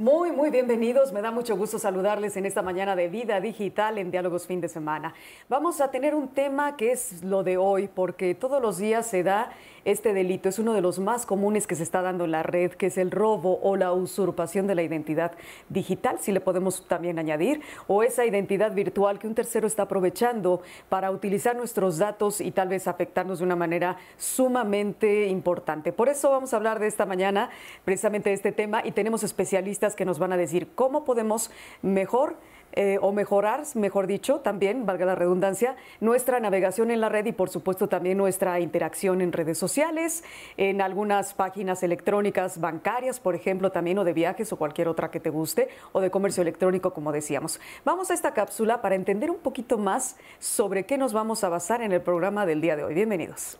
Muy bienvenidos. Me da mucho gusto saludarles en esta mañana de Vida Digital en Diálogos Fin de Semana. Vamos a tener un tema que es lo de hoy, porque todos los días se da este delito. Es uno de los más comunes que se está dando en la red, que es el robo o la usurpación de la identidad digital, si le podemos también añadir, o esa identidad virtual que un tercero está aprovechando para utilizar nuestros datos y tal vez afectarnos de una manera sumamente importante. Por eso vamos a hablar de esta mañana precisamente de este tema y tenemos especialistas que nos van a decir cómo podemos mejorar, mejor dicho, también, valga la redundancia, nuestra navegación en la red y por supuesto también nuestra interacción en redes sociales, en algunas páginas electrónicas bancarias, por ejemplo, también, o de viajes o cualquier otra que te guste, o de comercio electrónico, como decíamos. Vamos a esta cápsula para entender un poquito más sobre qué nos vamos a basar en el programa del día de hoy. Bienvenidos.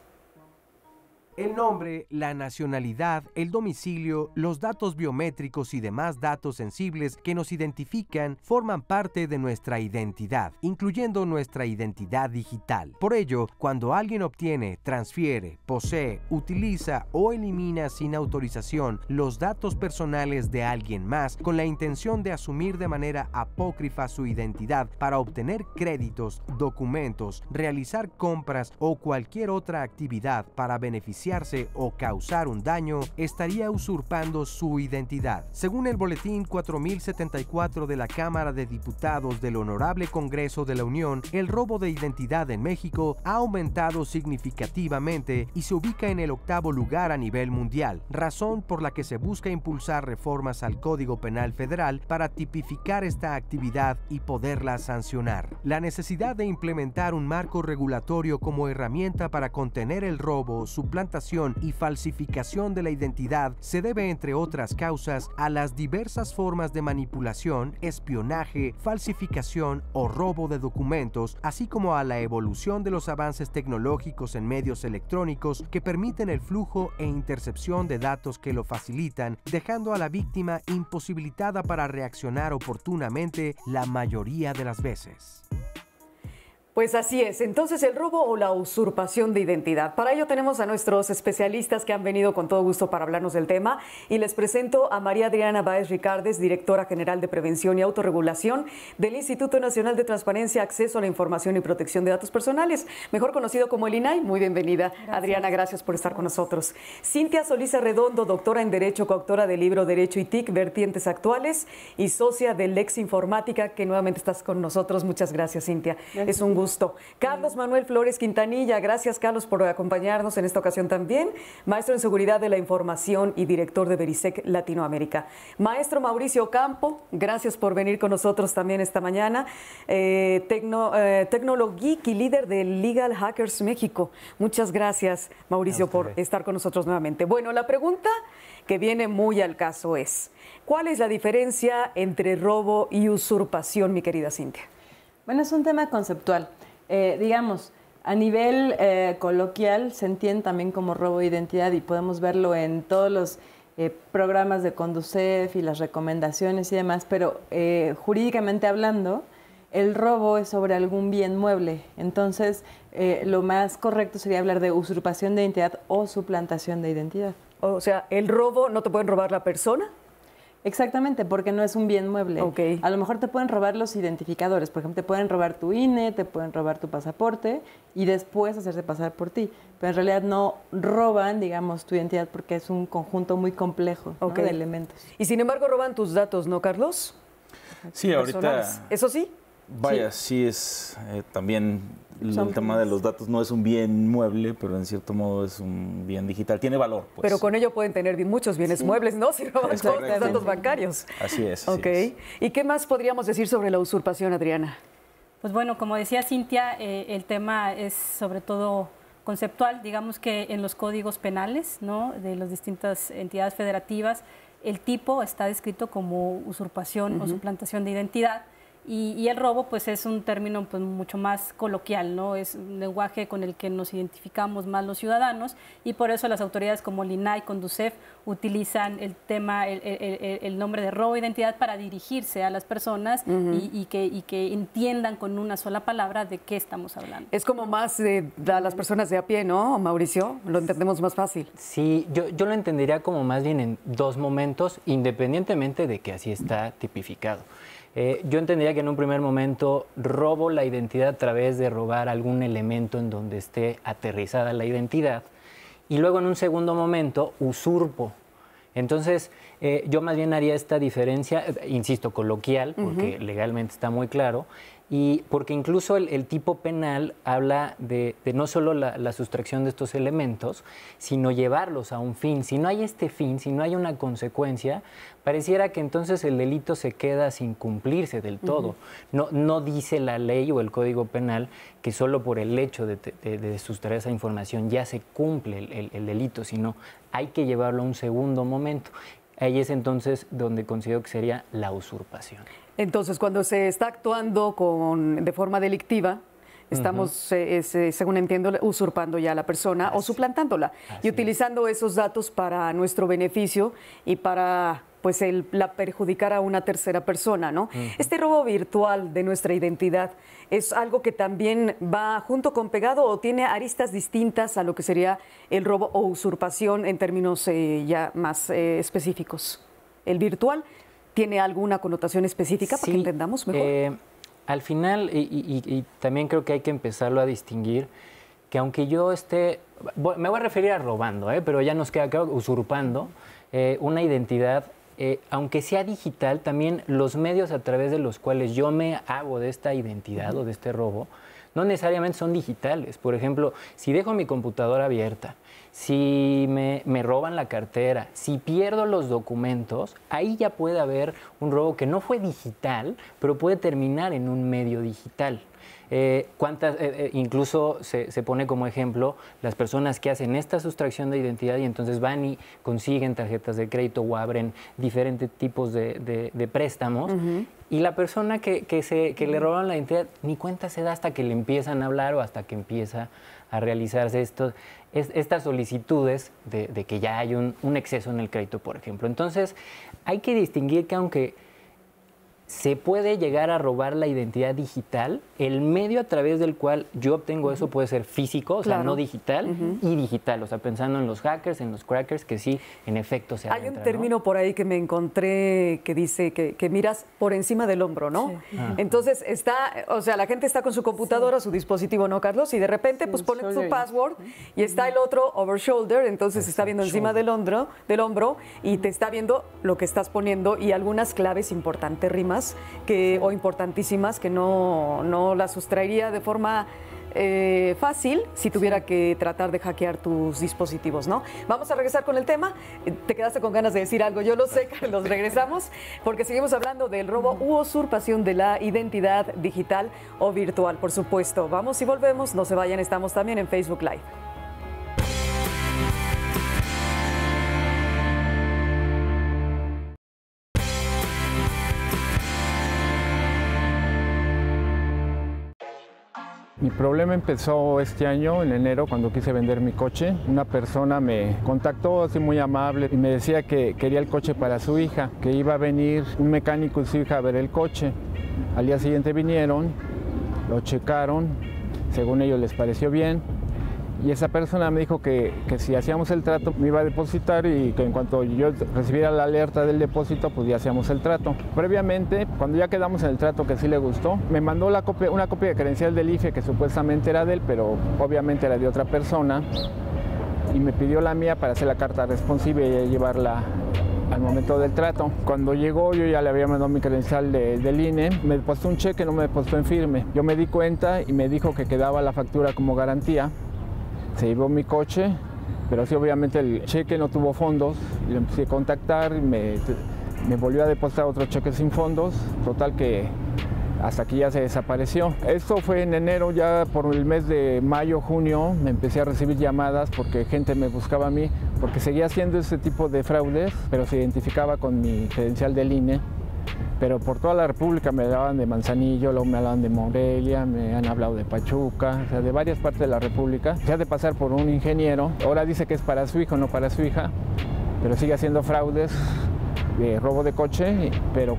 El nombre, la nacionalidad, el domicilio, los datos biométricos y demás datos sensibles que nos identifican forman parte de nuestra identidad, incluyendo nuestra identidad digital. Por ello, cuando alguien obtiene, transfiere, posee, utiliza o elimina sin autorización los datos personales de alguien más con la intención de asumir de manera apócrifa su identidad para obtener créditos, documentos, realizar compras o cualquier otra actividad para beneficiar o causar un daño, estaría usurpando su identidad. Según el Boletín 4074 de la Cámara de Diputados del Honorable Congreso de la Unión, el robo de identidad en México ha aumentado significativamente y se ubica en el 8º lugar a nivel mundial, razón por la que se busca impulsar reformas al Código Penal Federal para tipificar esta actividad y poderla sancionar. La necesidad de implementar un marco regulatorio como herramienta para contener el robo, suplantación y falsificación de la identidad se debe, entre otras causas, a las diversas formas de manipulación, espionaje, falsificación o robo de documentos, así como a la evolución de los avances tecnológicos en medios electrónicos que permiten el flujo e intercepción de datos que lo facilitan, dejando a la víctima imposibilitada para reaccionar oportunamente la mayoría de las veces. Pues así es, entonces el robo o la usurpación de identidad. Para ello tenemos a nuestros especialistas que han venido con todo gusto para hablarnos del tema y les presento a María Adriana Báez Ricardes, directora general de Prevención y Autorregulación del Instituto Nacional de Transparencia, Acceso a la Información y Protección de Datos Personales, mejor conocido como el INAI. Muy bienvenida, gracias. Adriana, gracias por estar con nosotros. Cintia Solís Arredondo, doctora en Derecho, coautora del libro Derecho y TIC, Vertientes Actuales y socia de Lex Informática, que nuevamente estás con nosotros. Muchas gracias, Cintia. Gracias. Es un gusto. Carlos Manuel Flores Quintanilla, gracias Carlos por acompañarnos en esta ocasión también, maestro en Seguridad de la Información y director de Verisec Latinoamérica. Maestro Mauricio Campo, gracias por venir con nosotros también esta mañana, Tecnologeek y líder de Legal Hackers México. Muchas gracias, Mauricio, por estar con nosotros nuevamente. Bueno, la pregunta que viene muy al caso es, ¿cuál es la diferencia entre robo y usurpación, mi querida Cintia? Bueno, es un tema conceptual. Digamos, a nivel coloquial se entiende también como robo de identidad y podemos verlo en todos los programas de Conducef y las recomendaciones y demás, pero jurídicamente hablando, el robo es sobre algún bien mueble. Entonces, lo más correcto sería hablar de usurpación de identidad o suplantación de identidad. O sea, ¿el robo no te pueden robar la persona? Exactamente, porque no es un bien mueble. Okay. A lo mejor te pueden robar los identificadores, por ejemplo, te pueden robar tu INE, te pueden robar tu pasaporte y después hacerse pasar por ti. Pero en realidad no roban, digamos, tu identidad porque es un conjunto muy complejo, okay, ¿no?, de elementos. Y sin embargo roban tus datos, ¿no, Carlos? Sí, ahorita... ¿Eso sí? Vaya, sí es también el tema de los datos no es un bien mueble, pero en cierto modo es un bien digital. Tiene valor, pues. Pero con ello pueden tener muchos bienes muebles, ¿no? Si robas todos los datos bancarios. Así es. Ok. Así es. ¿Y qué más podríamos decir sobre la usurpación, Adriana? Pues bueno, como decía Cintia, el tema es sobre todo conceptual. Digamos que en los códigos penales, ¿no?, de las distintas entidades federativas, el tipo está descrito como usurpación o suplantación de identidad. Y el robo pues es un término pues mucho más coloquial, ¿no? Es un lenguaje con el que nos identificamos más los ciudadanos y por eso las autoridades como el INAI, Conducef utilizan el tema, el nombre de robo de identidad para dirigirse a las personas y que entiendan con una sola palabra de qué estamos hablando. Es como más de las personas de a pie, ¿no, Mauricio? Lo entendemos más fácil. Sí, yo lo entendería como más bien en dos momentos, independientemente de que así está tipificado. Yo entendería que en un primer momento robo la identidad a través de robar algún elemento en donde esté aterrizada la identidad y luego en un segundo momento usurpo. Entonces, yo más bien haría esta diferencia, insisto, coloquial, porque legalmente está muy claro, y porque incluso el tipo penal habla de no solo la sustracción de estos elementos, sino llevarlos a un fin. Si no hay este fin, si no hay una consecuencia, pareciera que entonces el delito se queda sin cumplirse del todo. No dice la ley o el Código Penal que solo por el hecho de sustraer esa información ya se cumple el delito, sino hay que llevarlo a un segundo momento. Ahí es entonces donde considero que sería la usurpación. Entonces, cuando se está actuando de forma delictiva, estamos, según entiendo, usurpando ya a la persona o suplantándola y utilizando esos datos para nuestro beneficio y para pues la perjudicar a una tercera persona, ¿no? Este robo virtual de nuestra identidad es algo que también va junto con pegado o tiene aristas distintas a lo que sería el robo o usurpación en términos ya más específicos. El virtual tiene alguna connotación específica para que entendamos mejor. Al final, y también creo que hay que empezarlo a distinguir, que aunque yo me voy a referir a robando, pero ya nos queda claro, usurpando una identidad, aunque sea digital, también los medios a través de los cuales yo me hago de esta identidad o de este robo, no necesariamente son digitales. Por ejemplo, si dejo mi computadora abierta, si me roban la cartera, si pierdo los documentos, ahí ya puede haber un robo que no fue digital, pero puede terminar en un medio digital. Incluso se pone como ejemplo las personas que hacen esta sustracción de identidad y entonces van y consiguen tarjetas de crédito o abren diferentes tipos de préstamos y la persona que le roban la identidad ni cuenta se da hasta que le empiezan a hablar o hasta que empieza a realizarse estas solicitudes de que ya hay un exceso en el crédito, por ejemplo. Entonces hay que distinguir que aunque se puede llegar a robar la identidad digital, el medio a través del cual yo obtengo eso puede ser físico, o sea, no digital, y digital, o sea, pensando en los hackers, en los crackers, que sí, en efecto se adentra, Hay un término por ahí que me encontré que dice que miras por encima del hombro, ¿no? Sí. Entonces la gente está con su computadora, su dispositivo, ¿no, Carlos? Y de repente, pues pone su password y está el otro over shoulder, entonces está viendo encima del hombro y te está viendo lo que estás poniendo y algunas claves importantes, rimas, o importantísimas que no las sustraería de forma fácil si tuviera que tratar de hackear tus dispositivos, ¿no? Vamos a regresar con el tema. Te quedaste con ganas de decir algo, yo lo sé, Carlos. Regresamos porque seguimos hablando del robo u usurpación de la identidad digital o virtual, por supuesto. Vamos y volvemos, no se vayan, estamos también en Facebook Live. Mi problema empezó este año, en enero, cuando quise vender mi coche. Una persona me contactó así muy amable y me decía que quería el coche para su hija, que iba a venir un mecánico y su hija a ver el coche. Al día siguiente vinieron, lo checaron, según ellos les pareció bien. Y esa persona me dijo que si hacíamos el trato me iba a depositar y que en cuanto yo recibiera la alerta del depósito, pues ya hacíamos el trato. Previamente, cuando ya quedamos en el trato que sí le gustó, me mandó una copia de credencial del IFE que supuestamente era de él, pero obviamente era de otra persona. Y me pidió la mía para hacer la carta responsiva y llevarla al momento del trato. Cuando llegó, yo ya le había mandado mi credencial del INE, me depositó un cheque, no me depositó en firme. Yo me di cuenta y me dijo que quedaba la factura como garantía. Se llevó mi coche, pero sí, obviamente el cheque no tuvo fondos. Le empecé a contactar y me volvió a depositar otro cheque sin fondos. Total que hasta que ya se desapareció. Esto fue en enero, ya por el mes de mayo, junio, me empecé a recibir llamadas porque gente me buscaba a mí, porque seguía haciendo ese tipo de fraudes, pero se identificaba con mi credencial del INE. pero por toda la República me hablaban de Manzanillo, luego me hablaban de Morelia, me han hablado de Pachuca, o sea, de varias partes de la República. Se ha de pasar por un ingeniero, ahora dice que es para su hijo, no para su hija, pero sigue haciendo fraudes de robo de coche, pero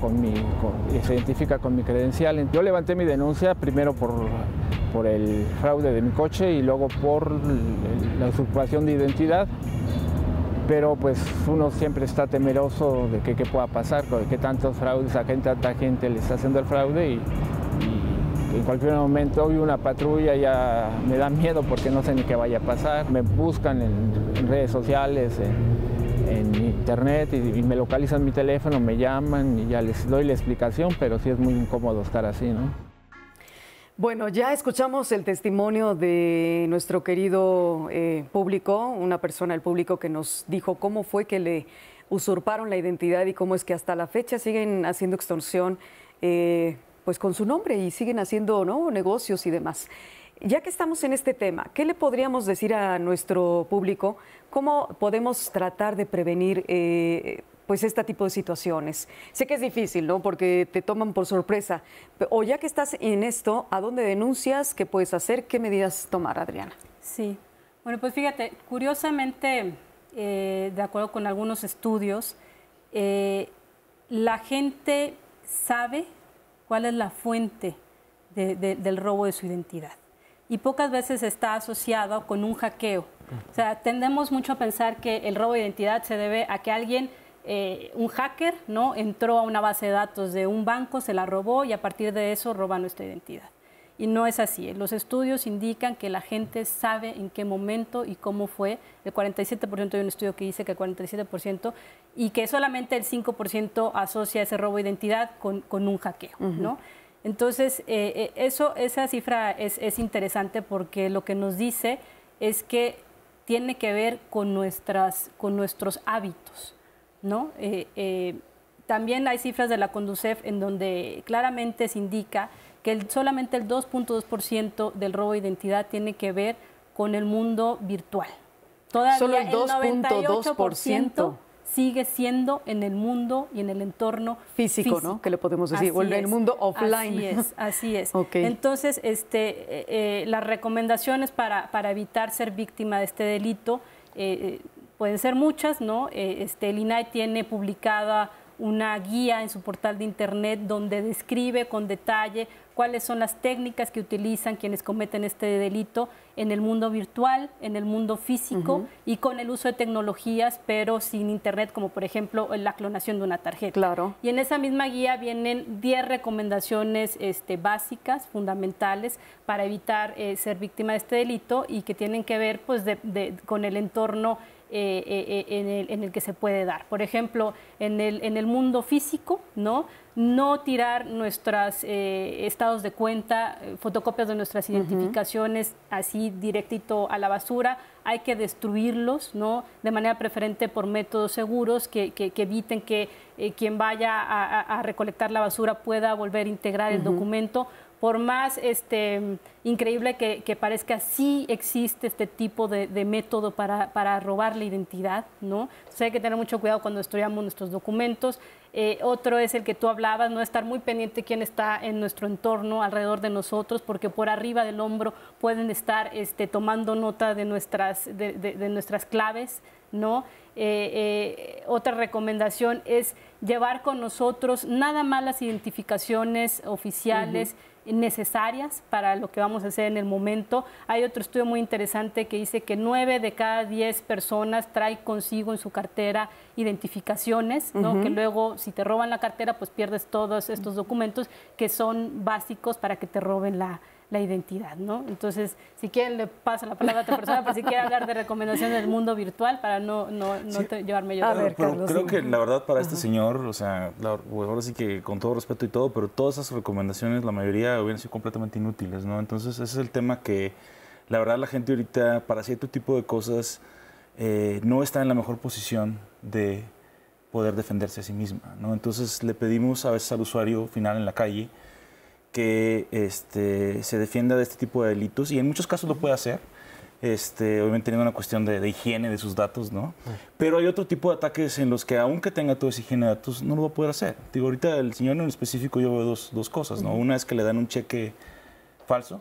se identifica con mi credencial. Yo levanté mi denuncia primero por el fraude de mi coche y luego por la usurpación de identidad. Pero pues uno siempre está temeroso de qué pueda pasar, de qué tantos fraudes, a qué tanta gente le está haciendo el fraude y en cualquier momento hoy una patrulla ya me da miedo porque no sé ni qué vaya a pasar. Me buscan en redes sociales, en internet y me localizan mi teléfono, me llaman y ya les doy la explicación, pero sí es muy incómodo estar así, ¿no? Bueno, ya escuchamos el testimonio de nuestro querido público, una persona del público que nos dijo cómo fue que le usurparon la identidad y cómo es que hasta la fecha siguen haciendo extorsión pues con su nombre y siguen haciendo, ¿no?, negocios y demás. Ya que estamos en este tema, ¿qué le podríamos decir a nuestro público? ¿Cómo podemos tratar de prevenir pues este tipo de situaciones? Sé que es difícil, ¿no?, porque te toman por sorpresa. O ya que estás en esto, ¿a dónde denuncias? ¿Qué puedes hacer? ¿Qué medidas tomar, Adriana? Sí. Bueno, pues fíjate, curiosamente, de acuerdo con algunos estudios, la gente sabe cuál es la fuente del robo de su identidad. Y pocas veces está asociado con un hackeo. O sea, tendemos mucho a pensar que el robo de identidad se debe a que alguien, un hacker, ¿no?, entró a una base de datos de un banco, se la robó y a partir de eso roba nuestra identidad. Y no es así. Los estudios indican que la gente sabe en qué momento y cómo fue. El 47%, hay un estudio que dice que el 47%, y que solamente el 5% asocia ese robo de identidad con un hackeo, ¿no? Entonces, esa cifra es interesante porque lo que nos dice es que tiene que ver con nuestros hábitos, ¿no? También hay cifras de la Conducef en donde claramente se indica que solamente el 2.2% del robo de identidad tiene que ver con el mundo virtual. Todavía solo el 98% sigue siendo en el mundo y en el entorno físico, ¿no?, que le podemos decir, o en el mundo offline. Así es. Okay. Entonces, las recomendaciones para evitar ser víctima de este delito pueden ser muchas, ¿no? El INAI tiene publicada una guía en su portal de internet donde describe con detalle cuáles son las técnicas que utilizan quienes cometen este delito en el mundo virtual, en el mundo físico y con el uso de tecnologías, pero sin internet, como por ejemplo la clonación de una tarjeta. Claro. Y en esa misma guía vienen 10 recomendaciones básicas, fundamentales, para evitar ser víctima de este delito y que tienen que ver pues, con el entorno en el que se puede dar. Por ejemplo, en el mundo físico, no tirar nuestros estados de cuenta, fotocopias de nuestras identificaciones así directito a la basura. Hay que destruirlos, de manera preferente por métodos seguros que eviten que quien vaya a recolectar la basura pueda volver a integrar el documento. Por más increíble que parezca, sí existe este tipo de método para robar la identidad, ¿no? Entonces hay que tener mucho cuidado cuando estudiamos nuestros documentos. Otro es el que tú hablabas, no estar muy pendiente quién está en nuestro entorno, alrededor de nosotros, porque por arriba del hombro pueden estar tomando nota de nuestras claves, ¿no? Otra recomendación es llevar con nosotros nada más las identificaciones oficiales necesarias para lo que vamos a hacer en el momento. Hay otro estudio muy interesante que dice que 9 de cada 10 personas trae consigo en su cartera identificaciones, ¿no? Que luego si te roban la cartera pues pierdes todos estos documentos que son básicos para que te roben la identidad, ¿no? Entonces, si quieren le paso la palabra a otra persona, pero si quiere hablar de recomendaciones del mundo virtual para no llevarme yo. A ver, pero Carlos, creo que la verdad para este señor, o sea, ahora sí que con todo respeto y todo, pero todas esas recomendaciones, la mayoría hubieran sido completamente inútiles, ¿no? Entonces, ese es el tema que, la verdad, la gente ahorita, para cierto tipo de cosas, no está en la mejor posición de poder defenderse a sí misma, ¿no? Entonces, le pedimos a veces al usuario final en la calle que se defienda de este tipo de delitos y en muchos casos lo puede hacer, obviamente teniendo una cuestión de higiene de sus datos, ¿no? Pero hay otro tipo de ataques en los que, aunque tenga toda esa higiene de datos, no lo va a poder hacer. Digo, ahorita el señor en específico yo veo dos cosas, ¿no? Una es que le dan un cheque falso,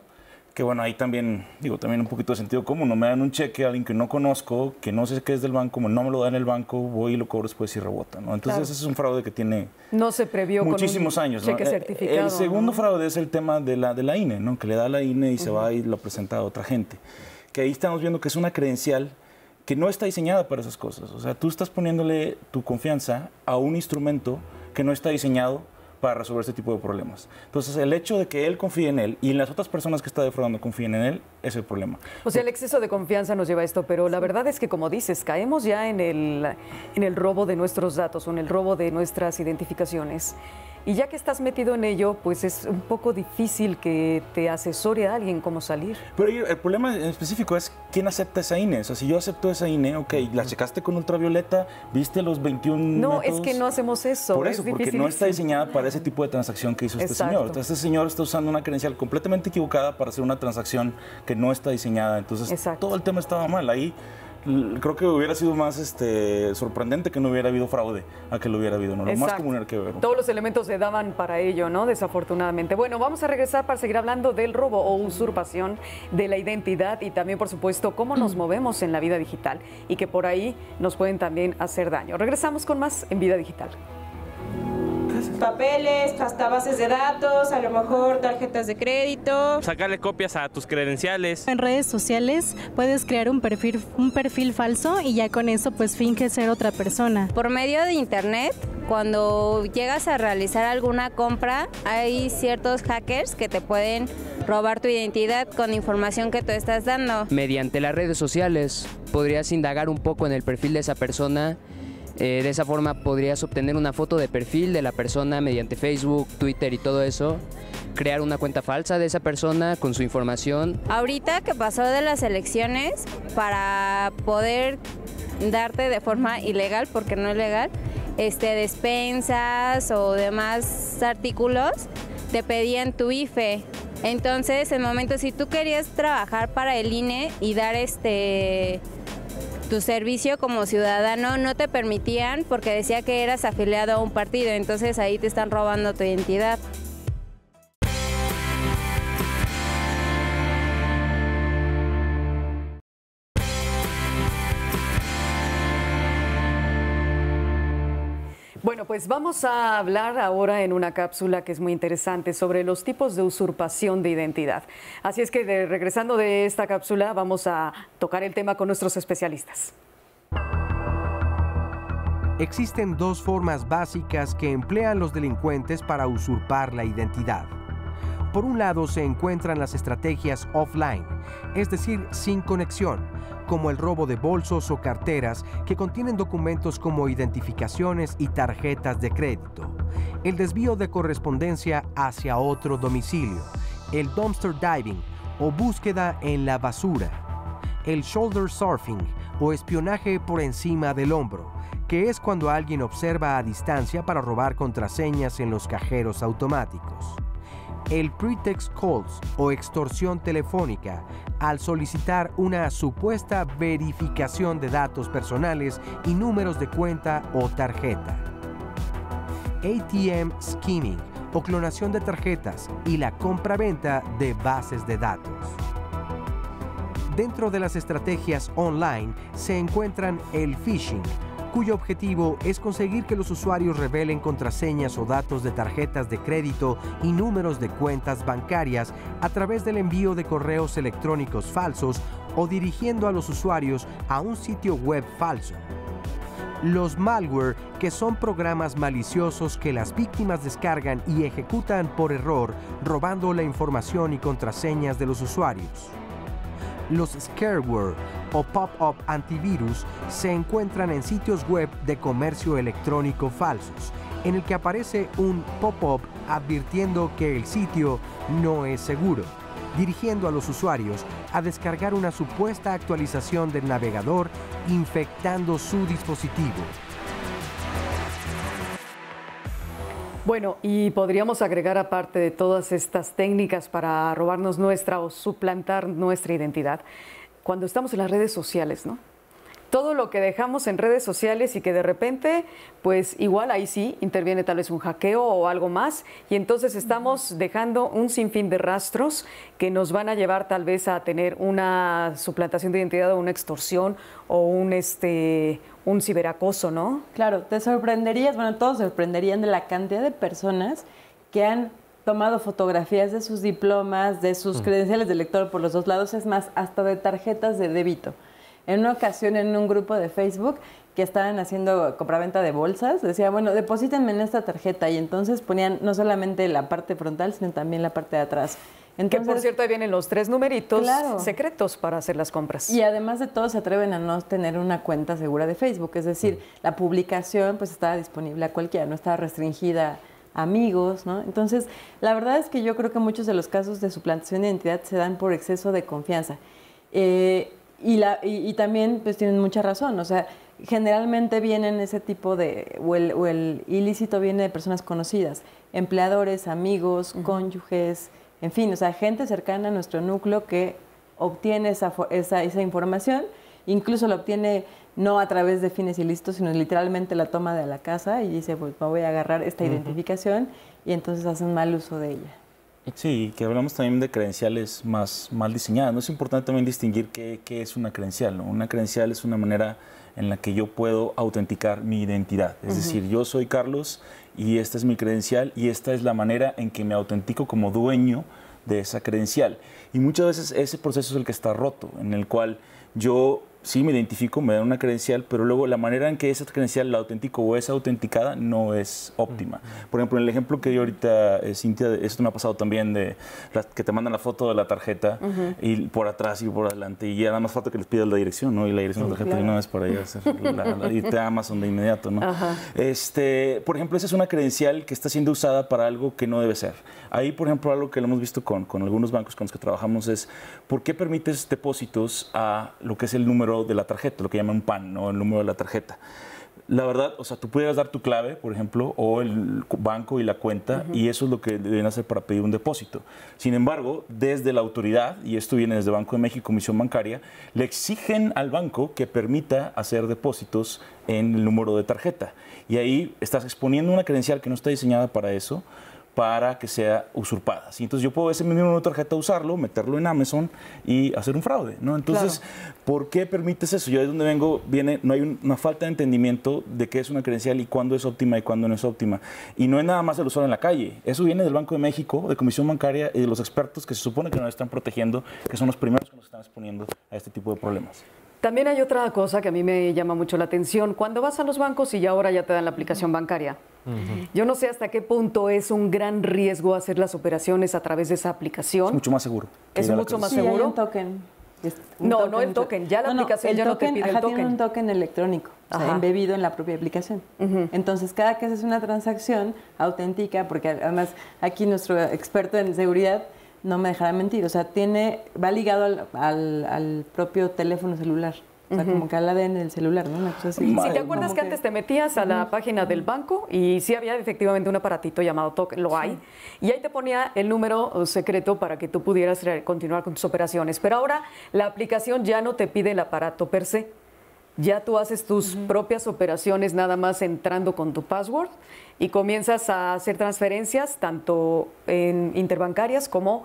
que bueno, ahí también, también un poquito de sentido común, no me dan un cheque a alguien que no conozco, que no sé qué es del banco, como no me lo dan en el banco, voy y lo cobro después y rebota, ¿no? Entonces ese es un fraude que tiene no se previó muchísimos con un años, cheque ¿no? certificado. El segundo fraude es el tema de la INE, ¿no? Que le da la INE y se va y lo presenta a otra gente. Que ahí estamos viendo que es una credencial que no está diseñada para esas cosas. O sea, tú estás poniéndole tu confianza a un instrumento que no está diseñado para resolver este tipo de problemas. Entonces, el hecho de que él confíe en él y las otras personas que está defraudando confíen en él, es el problema. O sea, el exceso de confianza nos lleva a esto, pero la verdad es que, como dices, caemos ya en el robo de nuestros datos o en el robo de nuestras identificaciones. Y ya que estás metido en ello, pues es un poco difícil que te asesore a alguien cómo salir. Pero el problema en específico es quién acepta esa INE. O sea, si yo acepto esa INE, ok, la checaste con ultravioleta, viste los 21 No, métodos. Es que no hacemos eso. Por eso, porque no está diseñada para ese tipo de transacción que hizo este señor. Entonces, este señor está usando una credencial completamente equivocada para hacer una transacción que no está diseñada. Entonces, todo el tema estaba mal. Ahí creo que hubiera sido más sorprendente que no hubiera habido fraude a que lo hubiera habido, ¿no? Lo más común era que hubiera. Todos los elementos se daban para ello, ¿no? Desafortunadamente. Bueno, vamos a regresar para seguir hablando del robo o usurpación de la identidad y también, por supuesto, cómo nos movemos en la vida digital y que por ahí nos pueden también hacer daño. Regresamos con más en Vida Digital. Papeles, hasta bases de datos, a lo mejor tarjetas de crédito. Sacarle copias a tus credenciales. En redes sociales puedes crear un perfil falso y ya con eso pues finges ser otra persona. Por medio de internet, cuando llegas a realizar alguna compra, hay ciertos hackers que te pueden robar tu identidad con información que tú estás dando. Mediante las redes sociales podrías indagar un poco en el perfil de esa persona. De esa forma podrías obtener una foto de perfil de la persona mediante Facebook, Twitter y todo eso, crear una cuenta falsa de esa persona con su información. Ahorita que pasó de las elecciones, para poder darte de forma ilegal, porque no es legal, despensas o demás artículos, te pedían tu IFE. Entonces, en el momento, si tú querías trabajar para el INE y dar tu servicio como ciudadano, no te permitían porque decía que eras afiliado a un partido, entonces ahí te están robando tu identidad. Bueno, pues vamos a hablar ahora en una cápsula que es muy interesante sobre los tipos de usurpación de identidad. Así es que regresando de esta cápsula vamos a tocar el tema con nuestros especialistas. Existen dos formas básicas que emplean los delincuentes para usurpar la identidad. Por un lado se encuentran las estrategias offline, es decir, sin conexión, como el robo de bolsos o carteras que contienen documentos como identificaciones y tarjetas de crédito, el desvío de correspondencia hacia otro domicilio, el dumpster diving o búsqueda en la basura, el shoulder surfing o espionaje por encima del hombro, que es cuando alguien observa a distancia para robar contraseñas en los cajeros automáticos. El pretext calls o extorsión telefónica al solicitar una supuesta verificación de datos personales y números de cuenta o tarjeta. ATM skimming o clonación de tarjetas y la compra-venta de bases de datos. Dentro de las estrategias online se encuentran el phishing, cuyo objetivo es conseguir que los usuarios revelen contraseñas o datos de tarjetas de crédito y números de cuentas bancarias a través del envío de correos electrónicos falsos o dirigiendo a los usuarios a un sitio web falso. Los malware, que son programas maliciosos que las víctimas descargan y ejecutan por error, robando la información y contraseñas de los usuarios. Los scareware o pop-up antivirus se encuentran en sitios web de comercio electrónico falsos, en el que aparece un pop-up advirtiendo que el sitio no es seguro, dirigiendo a los usuarios a descargar una supuesta actualización del navegador, infectando su dispositivo. Bueno, y podríamos agregar, aparte de todas estas técnicas para robarnos nuestra o suplantar nuestra identidad, cuando estamos en las redes sociales, ¿no? Todo lo que dejamos en redes sociales y que de repente, pues igual ahí sí interviene tal vez un hackeo o algo más, y entonces estamos dejando un sinfín de rastros que nos van a llevar tal vez a tener una suplantación de identidad o una extorsión o un ciberacoso, ¿no? Claro, te sorprenderías, bueno, todos se sorprenderían de la cantidad de personas que han tomado fotografías de sus diplomas, de sus credenciales de lector por los dos lados, es más, hasta de tarjetas de débito. En una ocasión, en un grupo de Facebook que estaban haciendo compraventa de bolsas, decía, bueno, deposítenme en esta tarjeta, y entonces ponían no solamente la parte frontal, sino también la parte de atrás. Entonces, que por cierto, ahí vienen los 3 numeritos secretos para hacer las compras. Y además de todo, se atreven a no tener una cuenta segura de Facebook, es decir, la publicación pues estaba disponible a cualquiera, no estaba restringida a amigos, ¿no? Entonces, la verdad es que yo creo que muchos de los casos de suplantación de identidad se dan por exceso de confianza. Y también pues tienen mucha razón, o sea, generalmente vienen ese tipo de, o el ilícito viene de personas conocidas, empleadores, amigos, cónyuges, en fin, o sea, gente cercana a nuestro núcleo que obtiene esa información, incluso la obtiene no a través de fines ilícitos, sino literalmente la toma de la casa y dice, pues me voy a agarrar esta identificación, y entonces hacen mal uso de ella. Sí, que hablamos también de credenciales más mal diseñadas. ¿No? Es importante también distinguir qué es una credencial, ¿no? Una credencial es una manera en la que yo puedo autenticar mi identidad. Es decir, yo soy Carlos y esta es mi credencial y esta es la manera en que me autentico como dueño de esa credencial. Y muchas veces ese proceso es el que está roto, en el cual yo sí me identifico, me dan una credencial, pero luego la manera en que esa credencial la autentico o es autenticada no es óptima. Por ejemplo, en el ejemplo que dio ahorita Cintia, esto me ha pasado también, de que te mandan la foto de la tarjeta y por atrás y por adelante, y ya nada más falta que les pidas la dirección, ¿no? Y la dirección de la tarjeta y no es para ir a hacer irte a Amazon de inmediato, ¿no? Por ejemplo, esa es una credencial que está siendo usada para algo que no debe ser. Ahí, por ejemplo, algo que lo hemos visto con algunos bancos con los que trabajamos es, ¿por qué permites depósitos a lo que es el número de la tarjeta, lo que llaman PAN, ¿no? El número de la tarjeta? La verdad, o sea, tú pudieras dar tu clave, por ejemplo, o el banco y la cuenta, y eso es lo que deben hacer para pedir un depósito. Sin embargo, desde la autoridad, y esto viene desde Banco de México, Comisión Bancaria, le exigen al banco que permita hacer depósitos en el número de tarjeta. Y ahí estás exponiendo una credencial que no está diseñada para eso, para que sea usurpada. ¿Sí? Entonces yo puedo ese mismo número de tarjeta usarlo, meterlo en Amazon y hacer un fraude, ¿no? Entonces, ¿por qué permites eso? Yo de donde vengo, no hay una falta de entendimiento de qué es una credencial y cuándo es óptima y cuándo no es óptima. Y no es nada más el usuario en la calle. Eso viene del Banco de México, de Comisión Bancaria y de los expertos que se supone que nos están protegiendo, que son los primeros que nos están exponiendo a este tipo de problemas. También hay otra cosa que a mí me llama mucho la atención. Cuando vas a los bancos y ya ahora ya te dan la aplicación bancaria, yo no sé hasta qué punto es un gran riesgo hacer las operaciones a través de esa aplicación. Es mucho más seguro. ¿Es mucho más seguro? Hay un token. No el token. Ya la aplicación ya no te pide el token. Tiene un token electrónico, o sea, embebido en la propia aplicación. Entonces, cada que haces una transacción, autentica, porque además aquí nuestro experto en seguridad no me dejará mentir, o sea, va ligado al propio teléfono celular. O sea, como que al ADN del celular, ¿no? Una cosa así. Si te acuerdas que antes te metías a la página del banco y sí había efectivamente un aparatito llamado token, lo hay, y ahí te ponía el número secreto para que tú pudieras continuar con tus operaciones. Pero ahora la aplicación ya no te pide el aparato per se. Ya tú haces tus propias operaciones nada más entrando con tu password y comienzas a hacer transferencias tanto en interbancarias como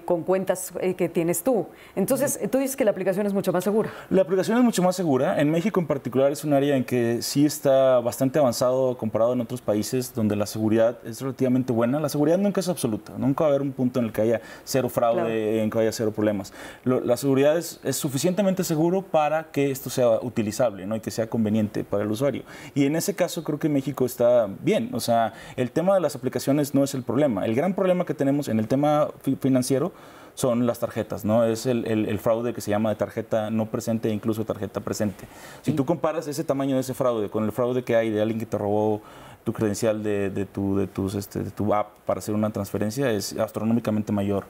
con cuentas que tienes tú. Entonces, tú dices que la aplicación es mucho más segura. La aplicación es mucho más segura. En México en particular es un área en que sí está bastante avanzado comparado en otros países donde la seguridad es relativamente buena. La seguridad nunca es absoluta. Nunca va a haber un punto en el que haya cero fraude, en que haya cero problemas. La seguridad es suficientemente seguro para que esto sea utilizable, ¿no? Y que sea conveniente para el usuario. Y en ese caso creo que México está bien. O sea, el tema de las aplicaciones no es el problema. El gran problema que tenemos en el tema financiero son las tarjetas, ¿no? Es el fraude que se llama de tarjeta no presente e incluso tarjeta presente. Si tú comparas ese tamaño de ese fraude con el fraude que hay de alguien que te robó tu credencial de tu app para hacer una transferencia, es astronómicamente mayor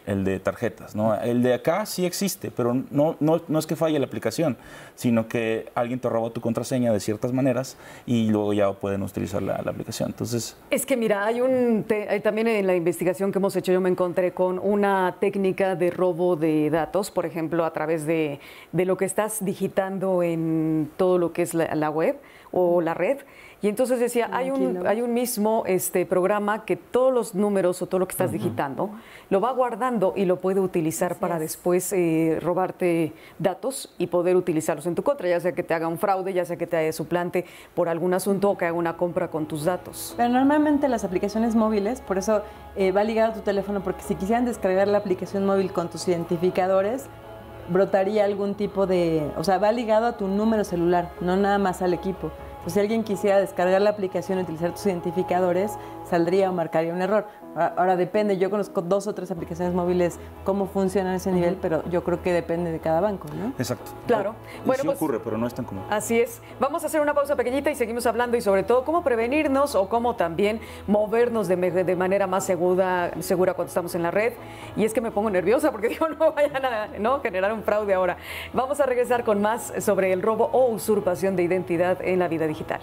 el de tarjetas, ¿no? El de acá sí existe, pero no es que falle la aplicación, sino que alguien te robó tu contraseña de ciertas maneras y luego ya pueden utilizar la aplicación. Entonces, es que mira, hay también en la investigación que hemos hecho yo me encontré con una técnica de robo de datos, por ejemplo, a través de lo que estás digitando en todo lo que es la web o la red. Y entonces decía, hay un mismo programa que todos los números o todo lo que estás digitando lo va guardando y lo puede utilizar para después robarte datos y poder utilizarlos en tu contra, ya sea que te haga un fraude, ya sea que te suplante por algún asunto o que haga una compra con tus datos. Pero normalmente las aplicaciones móviles, por eso va ligado a tu teléfono, porque si quisieran descargar la aplicación móvil con tus identificadores, brotaría algún tipo de... O sea, va ligado a tu número celular, no nada más al equipo. Pues si alguien quisiera descargar la aplicación y utilizar tus identificadores, saldría o marcaría un error. Ahora depende, yo conozco 2 o 3 aplicaciones móviles, cómo funcionan ese nivel, pero yo creo que depende de cada banco, ¿no? Exacto. Claro. Bueno, sí ocurre, pero no es tan común. Así es. Vamos a hacer una pausa pequeñita y seguimos hablando y sobre todo cómo prevenirnos o cómo también movernos de manera más segura cuando estamos en la red. Y es que me pongo nerviosa porque digo, no vayan a generar un fraude ahora. Vamos a regresar con más sobre el robo o usurpación de identidad en la vida digital.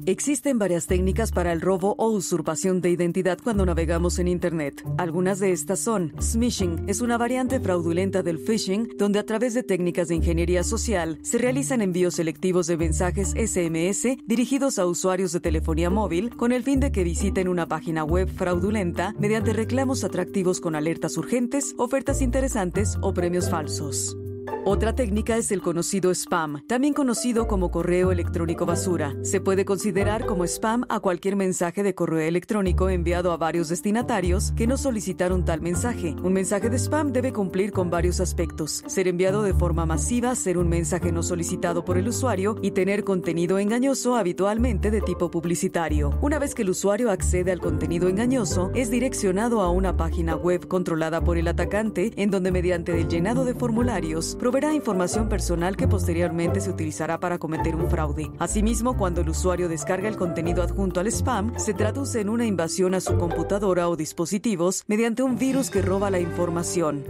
Existen varias técnicas para el robo o usurpación de identidad cuando navegamos en Internet. Algunas de estas son: smishing, es una variante fraudulenta del phishing, donde a través de técnicas de ingeniería social se realizan envíos selectivos de mensajes SMS dirigidos a usuarios de telefonía móvil con el fin de que visiten una página web fraudulenta mediante reclamos atractivos con alertas urgentes, ofertas interesantes o premios falsos. Otra técnica es el conocido spam, también conocido como correo electrónico basura. Se puede considerar como spam a cualquier mensaje de correo electrónico enviado a varios destinatarios que no solicitaron tal mensaje. Un mensaje de spam debe cumplir con varios aspectos: ser enviado de forma masiva, ser un mensaje no solicitado por el usuario y tener contenido engañoso, habitualmente de tipo publicitario. Una vez que el usuario accede al contenido engañoso, es direccionado a una página web controlada por el atacante, en donde mediante el llenado de formularios proveerá información personal que posteriormente se utilizará para cometer un fraude. Asimismo, cuando el usuario descarga el contenido adjunto al spam, se traduce en una invasión a su computadora o dispositivos mediante un virus que roba la información.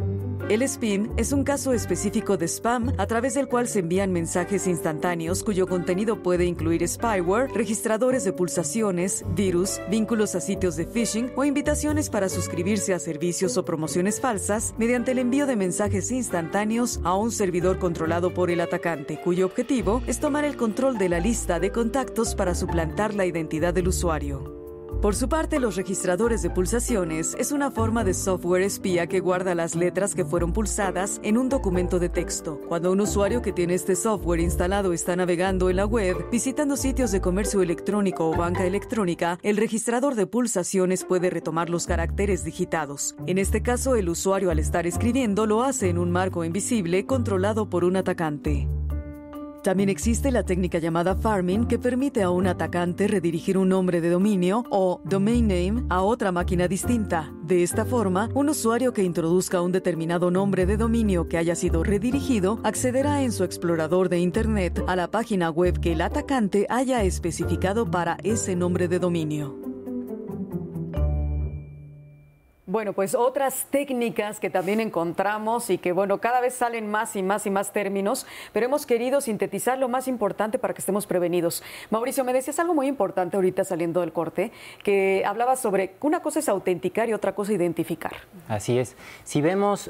El spam es un caso específico de spam a través del cual se envían mensajes instantáneos cuyo contenido puede incluir spyware, registradores de pulsaciones, virus, vínculos a sitios de phishing o invitaciones para suscribirse a servicios o promociones falsas mediante el envío de mensajes instantáneos a un servidor controlado por el atacante, cuyo objetivo es tomar el control de la lista de contactos para suplantar la identidad del usuario. Por su parte, los registradores de pulsaciones es una forma de software espía que guarda las letras que fueron pulsadas en un documento de texto. Cuando un usuario que tiene este software instalado está navegando en la web, visitando sitios de comercio electrónico o banca electrónica, el registrador de pulsaciones puede retomar los caracteres digitados. En este caso, el usuario, al estar escribiendo, lo hace en un marco invisible controlado por un atacante. También existe la técnica llamada farming, que permite a un atacante redirigir un nombre de dominio o domain name a otra máquina distinta. De esta forma, un usuario que introduzca un determinado nombre de dominio que haya sido redirigido accederá en su explorador de Internet a la página web que el atacante haya especificado para ese nombre de dominio. Bueno, pues otras técnicas que también encontramos y que, bueno, cada vez salen más y más y más términos, pero hemos querido sintetizar lo más importante para que estemos prevenidos. Mauricio, me decías algo muy importante ahorita saliendo del corte, que hablabas sobre una cosa es autenticar y otra cosa identificar. Así es. Si vemos,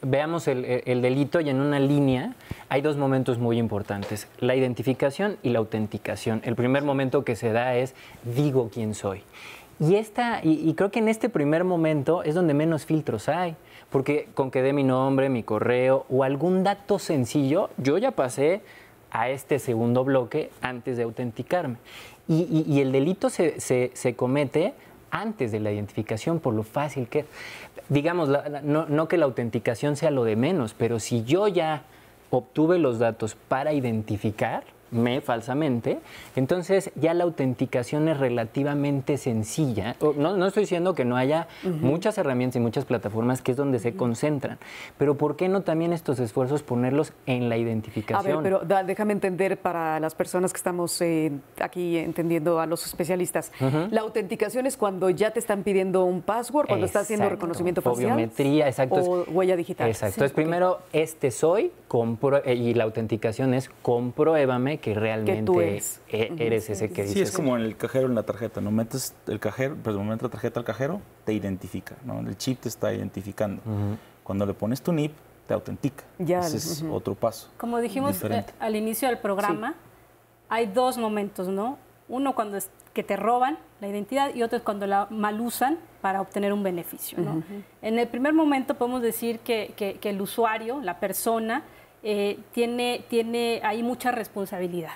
veamos el delito y en una línea hay 2 momentos muy importantes, la identificación y la autenticación. El primer momento que se da es, digo quién soy. Y creo que en este primer momento es donde menos filtros hay, porque con que dé mi nombre, mi correo o algún dato sencillo, yo ya pasé a este segundo bloque antes de autenticarme. Y el delito se comete antes de la identificación por lo fácil que es. Digamos, no que la autenticación sea lo de menos, pero si yo ya obtuve los datos para identificar, falsamente, entonces ya la autenticación es relativamente sencilla. No estoy diciendo que no haya muchas herramientas y muchas plataformas que es donde se concentran, pero ¿por qué no también estos esfuerzos ponerlos en la identificación? A ver, pero déjame entender para las personas que estamos aquí entendiendo a los especialistas. La autenticación es cuando ya te están pidiendo un password, cuando estás haciendo reconocimiento facial. Biometría, exacto. O huella digital. Exacto. Entonces, primero, soy, y la autenticación es compruébame que realmente tú eres ese que dices. Sí, es como en el cajero en la tarjeta, ¿no? Metes el cajero, pero metes la tarjeta al cajero, te identifica, ¿no? El chip te está identificando. Cuando le pones tu NIP, te autentica. Ya, ese es otro paso. Como dijimos al inicio del programa, hay dos momentos, ¿no? Uno cuando es que te roban la identidad y otro es cuando la mal usan para obtener un beneficio, ¿no? En el primer momento podemos decir que el usuario, la persona, tiene ahí mucha responsabilidad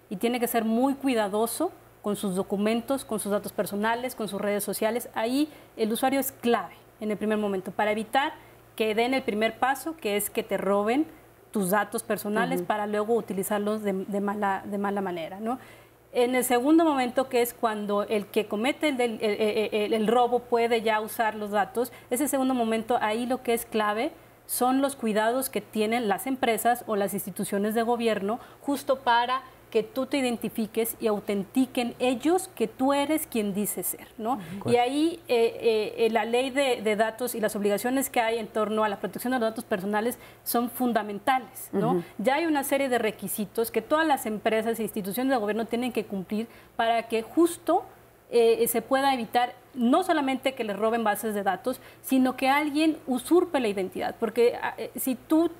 y tiene que ser muy cuidadoso con sus documentos, con sus datos personales, con sus redes sociales. Ahí el usuario es clave en el primer momento para evitar que den el primer paso, que es que te roben tus datos personales para luego utilizarlos de mala manera, ¿no? En el segundo momento, que es cuando el que comete el robo puede ya usar los datos, ese segundo momento, ahí lo que es clave son los cuidados que tienen las empresas o las instituciones de gobierno justo para que tú te identifiques y autentiquen ellos que tú eres quien dices ser, ¿no? Y ahí la ley de datos y las obligaciones que hay en torno a la protección de los datos personales son fundamentales, ¿no? Ya hay una serie de requisitos que todas las empresas e instituciones de gobierno tienen que cumplir para que justo se pueda evitar no solamente que les roben bases de datos, sino que alguien usurpe la identidad. Porque si tú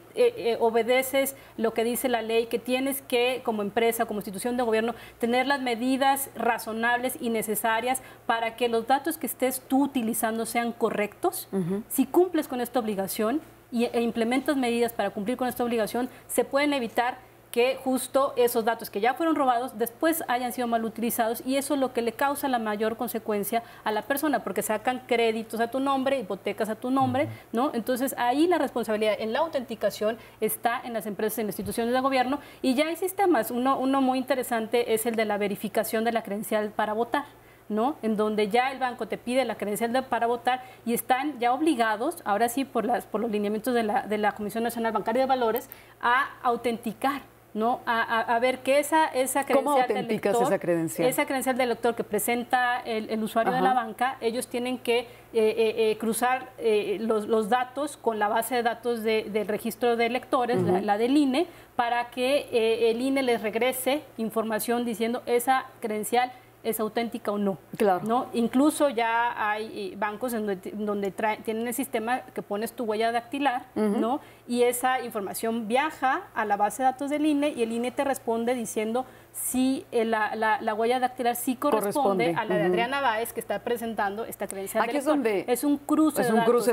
obedeces lo que dice la ley, que tienes que, como empresa, como institución de gobierno, tener las medidas razonables y necesarias para que los datos que estés tú utilizando sean correctos, si cumples con esta obligación e implementas medidas para cumplir con esta obligación, se pueden evitar que justo esos datos que ya fueron robados después hayan sido mal utilizados, y eso es lo que le causa la mayor consecuencia a la persona, porque sacan créditos a tu nombre, hipotecas a tu nombre, ¿no? Entonces ahí la responsabilidad en la autenticación está en las empresas y en las instituciones de gobierno, y ya hay sistemas. Uno muy interesante es el de la verificación de la credencial para votar, ¿no? En donde ya el banco te pide la credencial para votar y están ya obligados, ahora sí por los lineamientos de la Comisión Nacional Bancaria de Valores, a autenticar, ¿no? A ver que esa credencial ¿Cómo autenticas del elector, esa credencial? Esa credencial del elector que presenta el usuario de la banca, ellos tienen que cruzar los datos con la base de datos del registro de electores, la del INE, para que el INE les regrese información diciendo esa credencial es auténtica o no. Claro. ¿No? Incluso ya hay bancos donde tienen el sistema que pones tu huella dactilar, ¿no? Y esa información viaja a la base de datos del INE y el INE te responde diciendo si la huella dactilar sí corresponde a la de Adriana Báez, que está presentando esta credencial. Aquí es donde es un cruce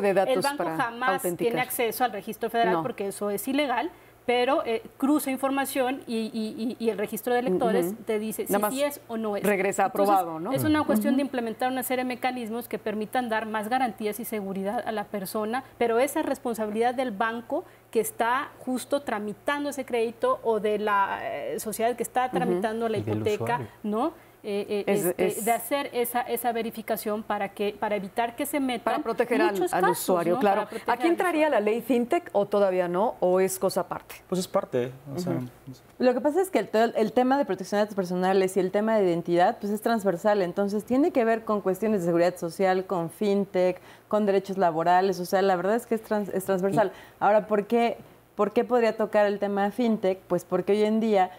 de datos. El banco para jamás tiene acceso al registro federal porque eso es ilegal, pero cruza información y el registro de electores te dice si sí es o no es. Regresa aprobado, ¿no? Es una cuestión de implementar una serie de mecanismos que permitan dar más garantías y seguridad a la persona, pero esa responsabilidad del banco que está justo tramitando ese crédito o de la sociedad que está tramitando la hipoteca, ¿no? De hacer esa verificación para evitar que se metan para proteger muchos al casos, usuario, ¿no? claro. ¿Aquí entraría la ley FinTech o todavía no? ¿O es cosa aparte? Pues es parte. O sea, lo que pasa es que el tema de protección de datos personales y el tema de identidad pues es transversal, entonces tiene que ver con cuestiones de seguridad social, con FinTech, con derechos laborales, o sea, la verdad es que es transversal. Ahora, ¿por qué podría tocar el tema de FinTech? Pues porque hoy en día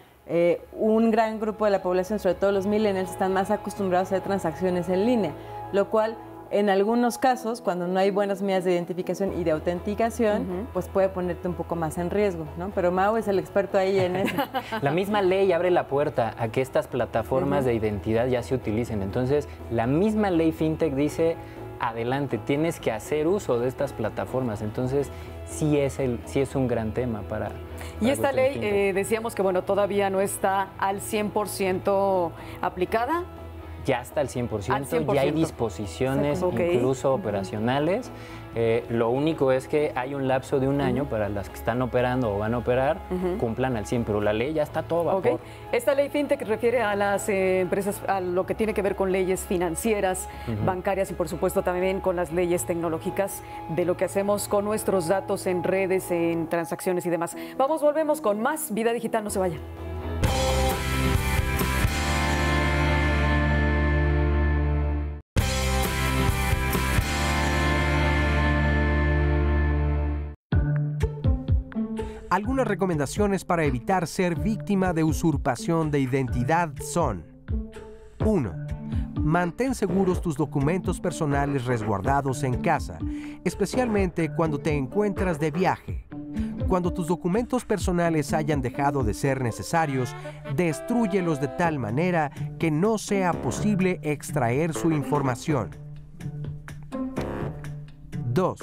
un gran grupo de la población, sobre todo los millennials, están más acostumbrados a hacer transacciones en línea, lo cual en algunos casos, cuando no hay buenas medidas de identificación y de autenticación, pues puede ponerte un poco más en riesgo, ¿no? Pero Mau es el experto ahí en eso. La misma ley abre la puerta a que estas plataformas de identidad ya se utilicen. Entonces, la misma ley FinTech dice, adelante, tienes que hacer uso de estas plataformas. Entonces, sí es un gran tema para y esta ley, decíamos que bueno, todavía no está al 100% aplicada. ya está al 100%, Al 100%. ya hay disposiciones incluso operacionales. Lo único es que hay un lapso de un año para las que están operando o van a operar, cumplan al 100%, pero la ley ya está todo vapor. Esta ley FinTech refiere a las empresas, a lo que tiene que ver con leyes financieras, bancarias y por supuesto también con las leyes tecnológicas de lo que hacemos con nuestros datos en redes, en transacciones y demás. Volvemos con más Vida Digital, no se vayan. Algunas recomendaciones para evitar ser víctima de usurpación de identidad son: 1. Mantén seguros tus documentos personales resguardados en casa, especialmente cuando te encuentras de viaje. Cuando tus documentos personales hayan dejado de ser necesarios, destrúyelos de tal manera que no sea posible extraer su información. 2.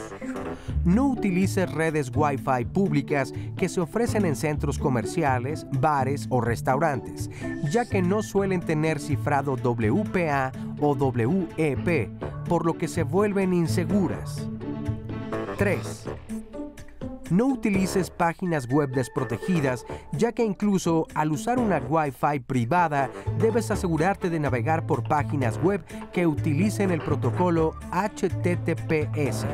No utilices redes Wi-Fi públicas que se ofrecen en centros comerciales, bares o restaurantes, ya que no suelen tener cifrado WPA o WEP, por lo que se vuelven inseguras. 3. No utilices páginas web desprotegidas, ya que incluso al usar una Wi-Fi privada, debes asegurarte de navegar por páginas web que utilicen el protocolo HTTPS.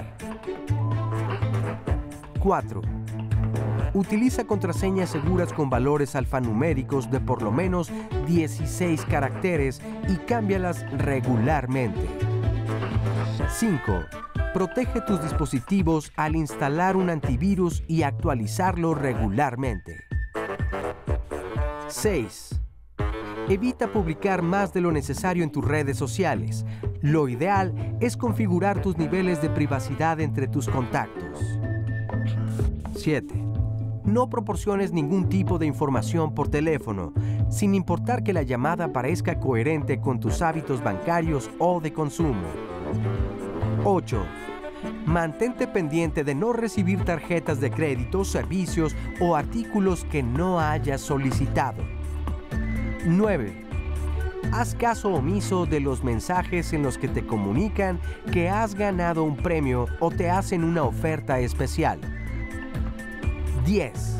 4. Utiliza contraseñas seguras con valores alfanuméricos de por lo menos 16 caracteres y cámbialas regularmente. 5. Protege tus dispositivos al instalar un antivirus y actualizarlo regularmente. 6. Evita publicar más de lo necesario en tus redes sociales. Lo ideal es configurar tus niveles de privacidad entre tus contactos. 7. No proporciones ningún tipo de información por teléfono, sin importar que la llamada parezca coherente con tus hábitos bancarios o de consumo. 8. Mantente pendiente de no recibir tarjetas de crédito, servicios o artículos que no hayas solicitado. 9. Haz caso omiso de los mensajes en los que te comunican que has ganado un premio o te hacen una oferta especial. 10.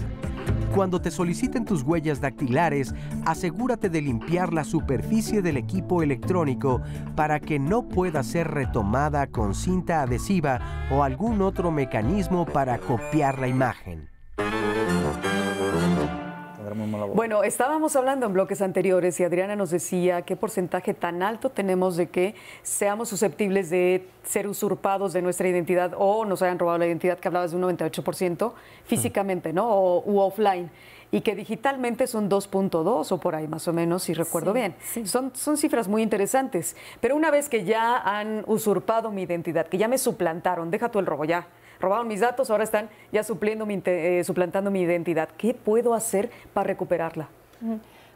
Cuando te soliciten tus huellas dactilares, asegúrate de limpiar la superficie del equipo electrónico para que no pueda ser retomada con cinta adhesiva o algún otro mecanismo para copiar la imagen. Bueno, estábamos hablando en bloques anteriores y Adriana nos decía qué porcentaje tan alto tenemos de que seamos susceptibles de ser usurpados de nuestra identidad o nos hayan robado la identidad, que hablabas de un 98% físicamente, ¿no? U offline. Y que digitalmente es un 2.2 o por ahí más o menos, si recuerdo bien. Sí. Son cifras muy interesantes. Pero una vez que ya han usurpado mi identidad, que ya me suplantaron, deja tú el robo, ya robaron mis datos, ahora están ya suplantando mi identidad. ¿Qué puedo hacer para recuperarla?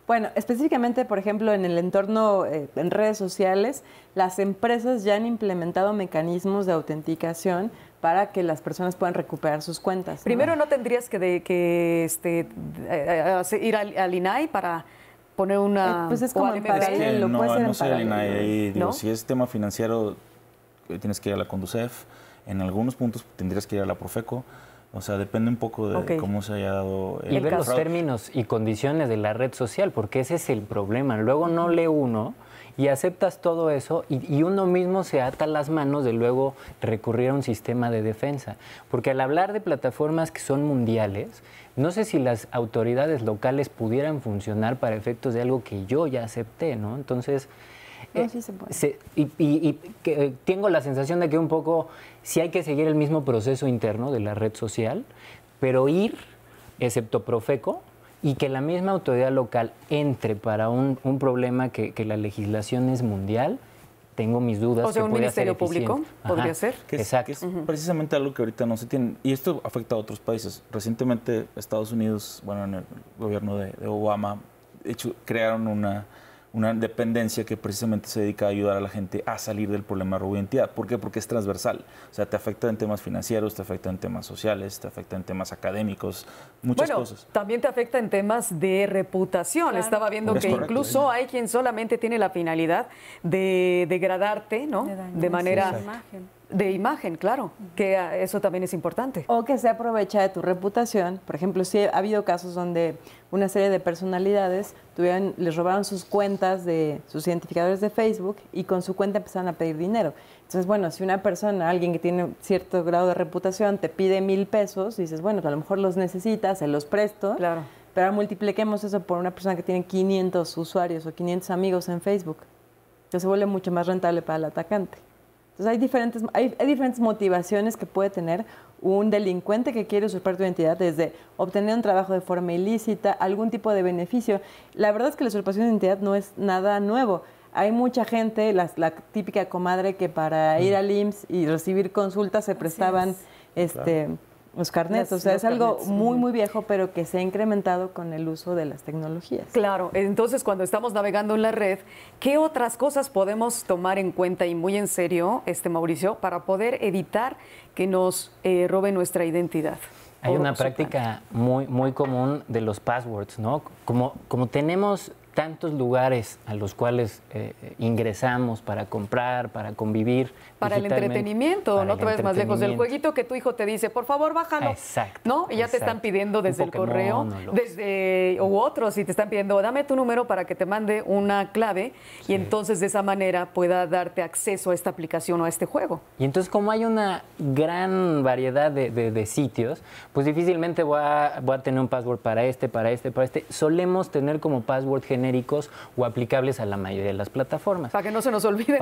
Bueno, específicamente, por ejemplo, en el entorno, en redes sociales, las empresas ya han implementado mecanismos de autenticación para que las personas puedan recuperar sus cuentas. Primero, ¿no tendrías que ir al INAI para poner una... pues es como en paralelo, no, puede ser no en sé el INAI. paralelo. Digo, ¿No? si es tema financiero, tienes que ir a la Conducef. En algunos puntos tendrías que ir a la Profeco. O sea, depende un poco de cómo se haya dado y ver los términos y condiciones de la red social, porque ese es el problema. Luego no lee uno y aceptas todo eso y uno mismo se ata las manos de luego recurrir a un sistema de defensa. Porque al hablar de plataformas que son mundiales, no sé si las autoridades locales pudieran funcionar para efectos de algo que yo ya acepté, ¿no? Entonces... No, sí se puede. Tengo la sensación de que un poco sí hay que seguir el mismo proceso interno de la red social, pero ir, excepto Profeco, y que la misma autoridad local entre para un problema que la legislación es mundial. Tengo mis dudas. O sea, un ministerio público podría ser. Exacto. Que es precisamente algo que ahorita no se tiene. Y esto afecta a otros países. Recientemente Estados Unidos, bueno, en el gobierno de Obama, de hecho, crearon una dependencia que precisamente se dedica a ayudar a la gente a salir del problema de robo de identidad. ¿Por qué? Porque es transversal. O sea, te afecta en temas financieros, te afecta en temas sociales, te afecta en temas académicos, muchas cosas. También te afecta en temas de reputación. Claro. Estaba viendo que correcto, incluso hay quien solamente tiene la finalidad de degradarte, ¿no? De manera... De imagen, claro, que eso también es importante. O que se aprovecha de tu reputación. Por ejemplo, sí ha habido casos donde una serie de personalidades les robaron sus cuentas de sus identificadores de Facebook y con su cuenta empezaron a pedir dinero. Entonces, bueno, si una persona, alguien que tiene cierto grado de reputación, te pide 1,000 pesos, dices, bueno, a lo mejor los necesitas, se los presto. Claro. Pero ahora multipliquemos eso por una persona que tiene 500 usuarios o 500 amigos en Facebook. Entonces se vuelve mucho más rentable para el atacante. Entonces hay diferentes motivaciones que puede tener un delincuente que quiere usurpar tu identidad, desde obtener un trabajo de forma ilícita, algún tipo de beneficio. La verdad es que la usurpación de identidad no es nada nuevo. Hay mucha gente, la típica comadre que para ir al IMSS y recibir consultas se prestaban los carnets. O sea, es algo muy, muy viejo, pero que se ha incrementado con el uso de las tecnologías. Claro, entonces cuando estamos navegando en la red, ¿qué otras cosas podemos tomar en cuenta y muy en serio, Mauricio, para poder evitar que nos roben nuestra identidad? Hay una práctica muy, muy común de los passwords, ¿no? Como tenemos tantos lugares a los cuales ingresamos para comprar, para convivir. Para el entretenimiento, no te vayas más lejos del jueguito que tu hijo te dice, por favor, bájalo. Exacto. ¿No? Y ya te están pidiendo desde el correo, u otros, y te están pidiendo, dame tu número para que te mande una clave, y entonces de esa manera pueda darte acceso a esta aplicación o a este juego. Y entonces, como hay una gran variedad de sitios, pues difícilmente voy a tener un password para este. Solemos tener como password genéricos o aplicables a la mayoría de las plataformas. Para que no se nos olvide.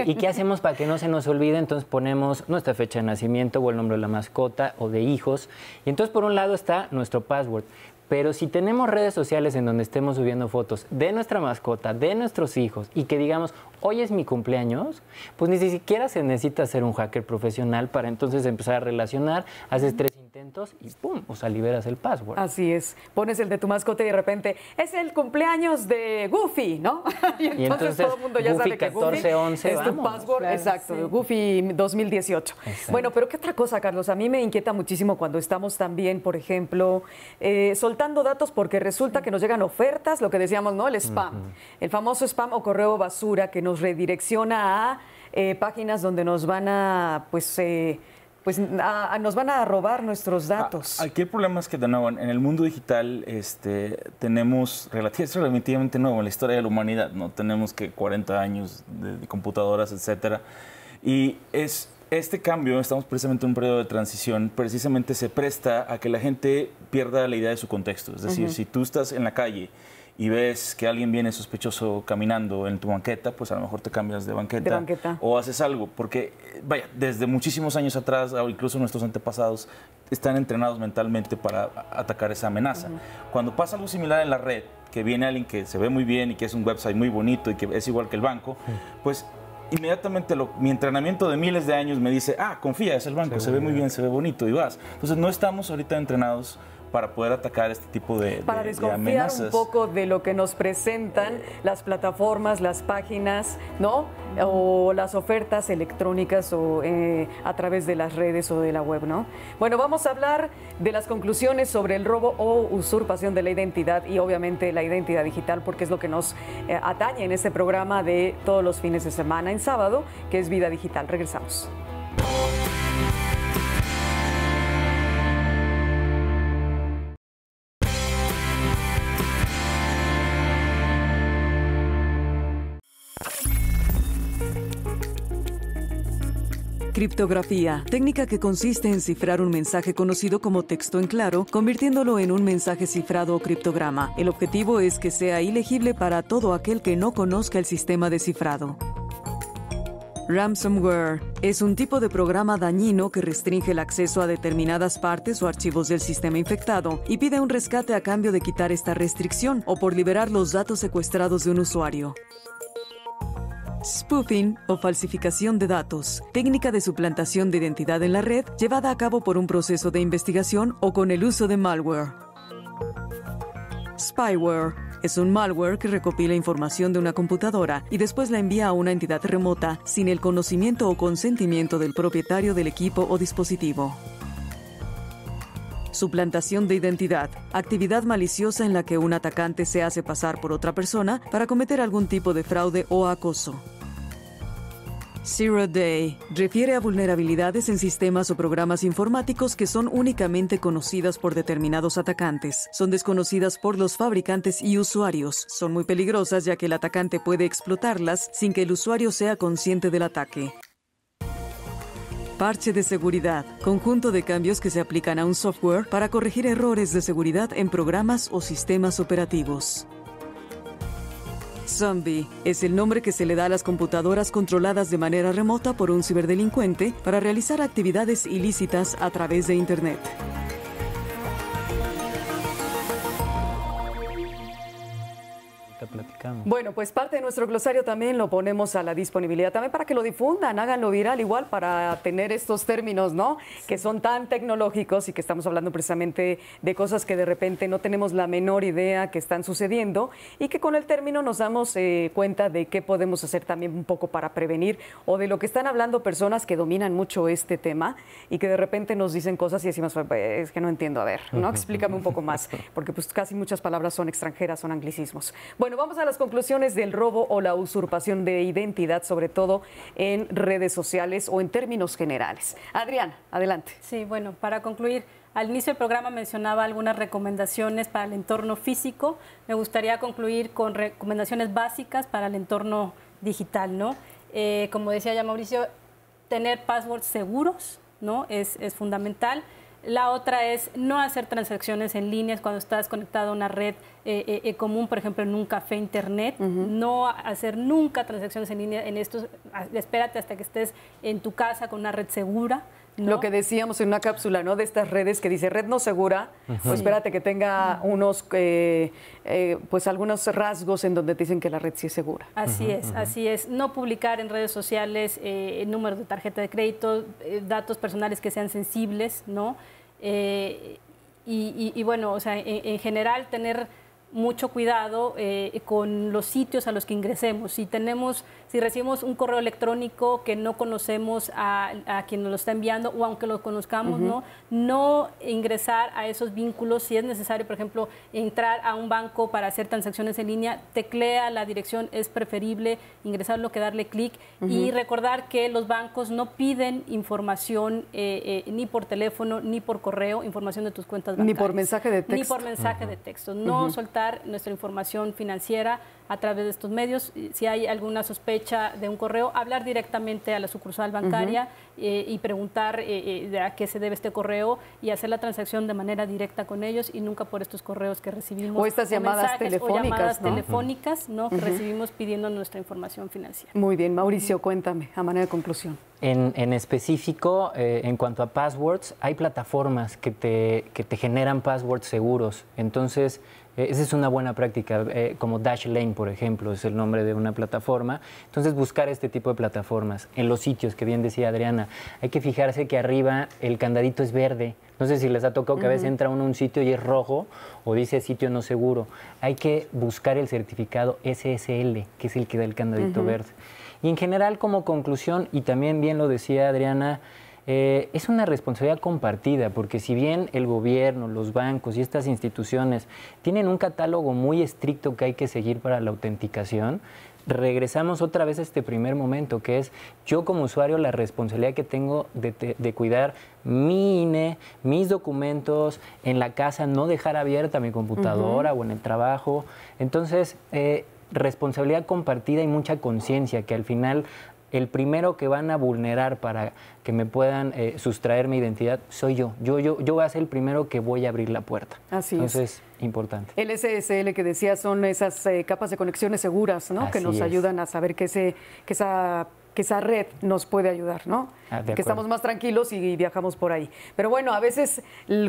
¿Y qué hacemos para que no se nos olvide? Entonces ponemos nuestra fecha de nacimiento o el nombre de la mascota o de hijos. Y entonces por un lado está nuestro password. Pero si tenemos redes sociales en donde estemos subiendo fotos de nuestra mascota, de nuestros hijos, y que digamos, hoy es mi cumpleaños, pues ni siquiera se necesita ser un hacker profesional para entonces empezar a relacionar, haces 3 intentos y ¡pum! O sea, liberas el password. Así es. Pones el de tu mascota y de repente es el cumpleaños de Goofy, ¿no? y entonces todo el mundo ya Goofy sabe que 1411, es tu password. Claro, exacto, sí. Goofy 2018. Exacto. Bueno, pero ¿qué otra cosa, Carlos? A mí me inquieta muchísimo cuando estamos también, por ejemplo, soltando datos porque resulta que nos llegan ofertas, lo que decíamos, ¿no? El spam. El famoso spam o correo basura que nos redirecciona a páginas donde nos van a, nos van a robar nuestros datos. Aquí el problema es que, de nuevo, en el mundo digital tenemos relativamente nuevo en la historia de la humanidad, ¿no? Tenemos que 40 años de computadoras, etcétera. Y este cambio, estamos precisamente en un periodo de transición, precisamente se presta a que la gente pierda la idea de su contexto. Es decir, si tú estás en la calle y ves que alguien viene sospechoso caminando en tu banqueta, pues a lo mejor te cambias de banqueta. O haces algo, porque, vaya, desde muchísimos años atrás, o incluso nuestros antepasados, están entrenados mentalmente para atacar esa amenaza. Cuando pasa algo similar en la red, que viene alguien que se ve muy bien y que es un website muy bonito y que es igual que el banco, pues inmediatamente mi entrenamiento de miles de años me dice, confía, es el banco, se ve muy bien, se ve bonito y vas. Entonces no estamos ahorita entrenados para poder atacar este tipo de amenazas. Para desconfiar un poco de lo que nos presentan las plataformas, las páginas, ¿no? O las ofertas electrónicas o a través de las redes o de la web, ¿no? Bueno, vamos a hablar de las conclusiones sobre el robo o usurpación de la identidad y obviamente la identidad digital, porque es lo que nos atañe en este programa de todos los fines de semana en sábado, que es Vida Digital. Regresamos. Criptografía, técnica que consiste en cifrar un mensaje conocido como texto en claro, convirtiéndolo en un mensaje cifrado o criptograma. El objetivo es que sea ilegible para todo aquel que no conozca el sistema de cifrado. Ransomware es un tipo de programa dañino que restringe el acceso a determinadas partes o archivos del sistema infectado y pide un rescate a cambio de quitar esta restricción o por liberar los datos secuestrados de un usuario. Spoofing o falsificación de datos, técnica de suplantación de identidad en la red llevada a cabo por un proceso de investigación o con el uso de malware. Spyware, Es un malware que recopila información de una computadora y después la envía a una entidad remota sin el conocimiento o consentimiento del propietario del equipo o dispositivo. Suplantación de identidad. Actividad maliciosa en la que un atacante se hace pasar por otra persona para cometer algún tipo de fraude o acoso. Zero Day refiere a vulnerabilidades en sistemas o programas informáticos que son únicamente conocidas por determinados atacantes. Son desconocidas por los fabricantes y usuarios. Son muy peligrosas ya que el atacante puede explotarlas sin que el usuario sea consciente del ataque. Parche de seguridad. Conjunto de cambios que se aplican a un software para corregir errores de seguridad en programas o sistemas operativos. Zombie es el nombre que se le da a las computadoras controladas de manera remota por un ciberdelincuente para realizar actividades ilícitas a través de Internet. Bueno, pues parte de nuestro glosario también lo ponemos a la disponibilidad también para que lo difundan, háganlo viral igual para tener estos términos, ¿no? Que son tan tecnológicos y que estamos hablando precisamente de cosas que de repente no tenemos la menor idea que están sucediendo y que con el término nos damos cuenta de qué podemos hacer también un poco para prevenir o de lo que están hablando personas que dominan mucho este tema y que de repente nos dicen cosas y decimos, es que no entiendo, a ver, ¿no? Explícame un poco más, porque pues casi muchas palabras son extranjeras, son anglicismos. Bueno, vamos a las conclusiones del robo o la usurpación de identidad, sobre todo en redes sociales o en términos generales. Adriana, adelante. Sí, bueno, para concluir, al inicio del programa mencionaba algunas recomendaciones para el entorno físico. Me gustaría concluir con recomendaciones básicas para el entorno digital, ¿no? Como decía ya Mauricio, tener passwords seguros, ¿no? Es fundamental. La otra es no hacer transacciones en líneas cuando estás conectado a una red común, por ejemplo, en un café internet. No hacer nunca transacciones en línea en estos. Espérate hasta que estés en tu casa con una red segura, ¿no? Lo que decíamos en una cápsula, ¿no? De estas redes que dice red no segura, pues espérate que tenga unos, pues algunos rasgos en donde dicen que la red sí es segura. Así es, así es. No publicar en redes sociales números de tarjeta de crédito, datos personales que sean sensibles, ¿no? Y bueno, o sea, en general tener mucho cuidado con los sitios a los que ingresemos. Si recibimos un correo electrónico que no conocemos a quien nos lo está enviando o aunque lo conozcamos, no ingresar a esos vínculos. Si es necesario, por ejemplo, entrar a un banco para hacer transacciones en línea, teclea la dirección, es preferible ingresarlo que darle clic y recordar que los bancos no piden información ni por teléfono ni por correo, información de tus cuentas bancarias. Ni por mensaje de texto. Ni por mensaje de texto. No soltar nuestra información financiera a través de estos medios. Si hay alguna sospecha de un correo, hablar directamente a la sucursal bancaria y preguntar a qué se debe este correo y hacer la transacción de manera directa con ellos y nunca por estos correos que recibimos. O estas llamadas telefónicas, o llamadas ¿no? telefónicas, ¿no? Que recibimos pidiendo nuestra información financiera. Muy bien, Mauricio, cuéntame, a manera de conclusión. En específico, en cuanto a passwords, hay plataformas que te generan passwords seguros. Entonces, esa es una buena práctica, como Dashlane, por ejemplo, es el nombre de una plataforma. Entonces, buscar este tipo de plataformas. En los sitios, que bien decía Adriana, hay que fijarse que arriba el candadito es verde. No sé si les ha tocado que a veces entra uno a un sitio y es rojo o dice sitio no seguro. Hay que buscar el certificado SSL, que es el que da el candadito verde. Y en general, como conclusión, y también bien lo decía Adriana, es una responsabilidad compartida, porque si bien el gobierno, los bancos y estas instituciones tienen un catálogo muy estricto que hay que seguir para la autenticación, regresamos otra vez a este primer momento, que es yo como usuario la responsabilidad que tengo de cuidar mi INE, mis documentos, en la casa no dejar abierta mi computadora o en el trabajo. Entonces, responsabilidad compartida y mucha conciencia, que al final el primero que van a vulnerar para que me puedan sustraer mi identidad soy yo. Yo voy a ser el primero que voy a abrir la puerta. Así Entonces, es importante. El SSL que decía son esas capas de conexiones seguras, ¿no? Que nos ayudan a saber que esa red nos puede ayudar, ¿no? Que estamos más tranquilos y viajamos por ahí. Pero bueno, a veces,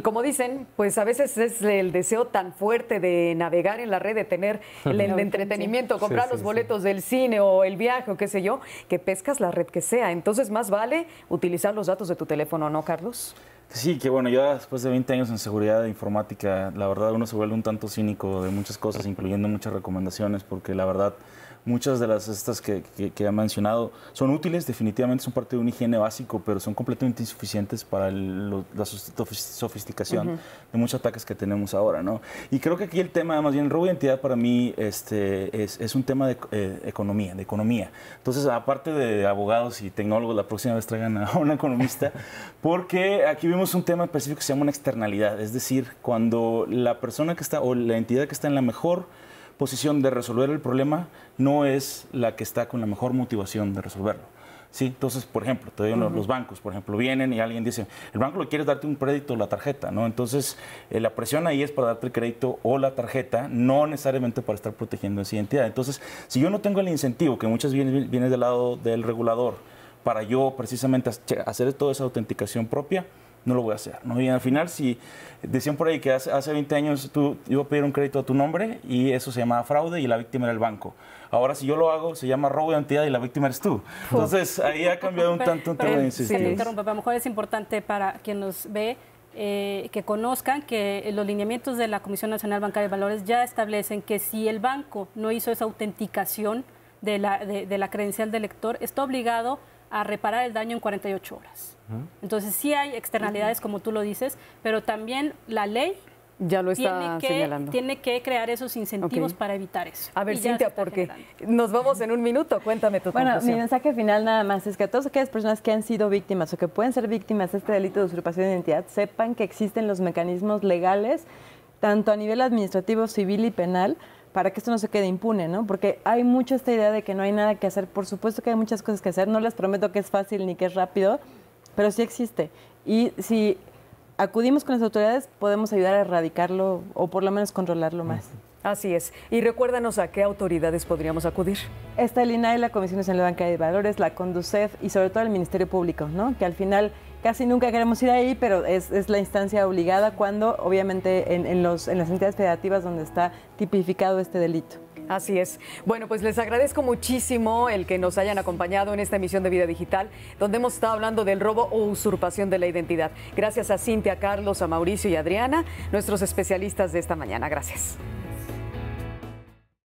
como dicen, pues a veces es el deseo tan fuerte de navegar en la red, de tener el entretenimiento, comprar los boletos del cine o el viaje o qué sé yo, que pescas la red que sea. Entonces, más vale utilizar los datos de tu teléfono, ¿no, Carlos? Sí, que bueno, ya después de 20 años en seguridad informática, la verdad uno se vuelve un tanto cínico de muchas cosas, incluyendo muchas recomendaciones, porque la verdad muchas de estas que ha mencionado son útiles, definitivamente son parte de un higiene básico, pero son completamente insuficientes para la sofisticación de muchos ataques que tenemos ahora, ¿no? Y creo que aquí el tema, más bien el robo de identidad para mí es un tema de economía. Entonces, aparte de abogados y tecnólogos, la próxima vez traigan a un economista, porque aquí vemos un tema específico que se llama una externalidad, es decir, cuando la persona que está o la entidad que está en la mejor posición de resolver el problema no es la que está con la mejor motivación de resolverlo. Sí, entonces, por ejemplo, te digo, los bancos, por ejemplo, vienen y alguien dice, el banco lo quiere darte un crédito o la tarjeta, ¿no? Entonces, la presión ahí es para darte el crédito o la tarjeta, no necesariamente para estar protegiendo esa identidad. Entonces, si yo no tengo el incentivo, que muchas veces viene del lado del regulador, para yo precisamente hacer toda esa autenticación propia, no lo voy a hacer, ¿no? Y al final, si decían por ahí que hace 20 años tú ibas a pedir un crédito a tu nombre y eso se llamaba fraude y la víctima era el banco. Ahora, si yo lo hago, se llama robo de identidad y la víctima eres tú. Entonces, ahí ha cambiado un tanto un tema de insistencia. Te interrumpo, pero a lo mejor es importante para quien nos ve que conozcan que los lineamientos de la Comisión Nacional Bancaria de Valores ya establecen que si el banco no hizo esa autenticación de la credencial del lector, está obligado a reparar el daño en 48 horas. Entonces sí hay externalidades, como tú lo dices, pero también la ley ya lo está señalando. Tiene que crear esos incentivos para evitar eso. A ver, Cintia, porque nos vamos en un minuto. Cuéntame tu conclusión. Bueno, mi mensaje final nada más es que a todas aquellas personas que han sido víctimas o que pueden ser víctimas de este delito de usurpación de identidad, sepan que existen los mecanismos legales, tanto a nivel administrativo, civil y penal, para que esto no se quede impune, ¿no? Porque hay mucha esta idea de que no hay nada que hacer. Por supuesto que hay muchas cosas que hacer. No les prometo que es fácil ni que es rápido, pero sí existe. Y si acudimos con las autoridades, podemos ayudar a erradicarlo o por lo menos controlarlo más. Así es. Y recuérdanos a qué autoridades podríamos acudir. Está el INAI, la Comisión Nacional Bancaria de Valores, la CONDUCEF y sobre todo el Ministerio Público, ¿no? Que al final casi nunca queremos ir ahí, pero es la instancia obligada cuando, obviamente, en las entidades federativas donde está tipificado este delito. Así es. Bueno, pues les agradezco muchísimo el que nos hayan acompañado en esta emisión de Vida Digital, donde hemos estado hablando del robo o usurpación de la identidad. Gracias a Cintia, a Carlos, a Mauricio y a Adriana, nuestros especialistas de esta mañana. Gracias.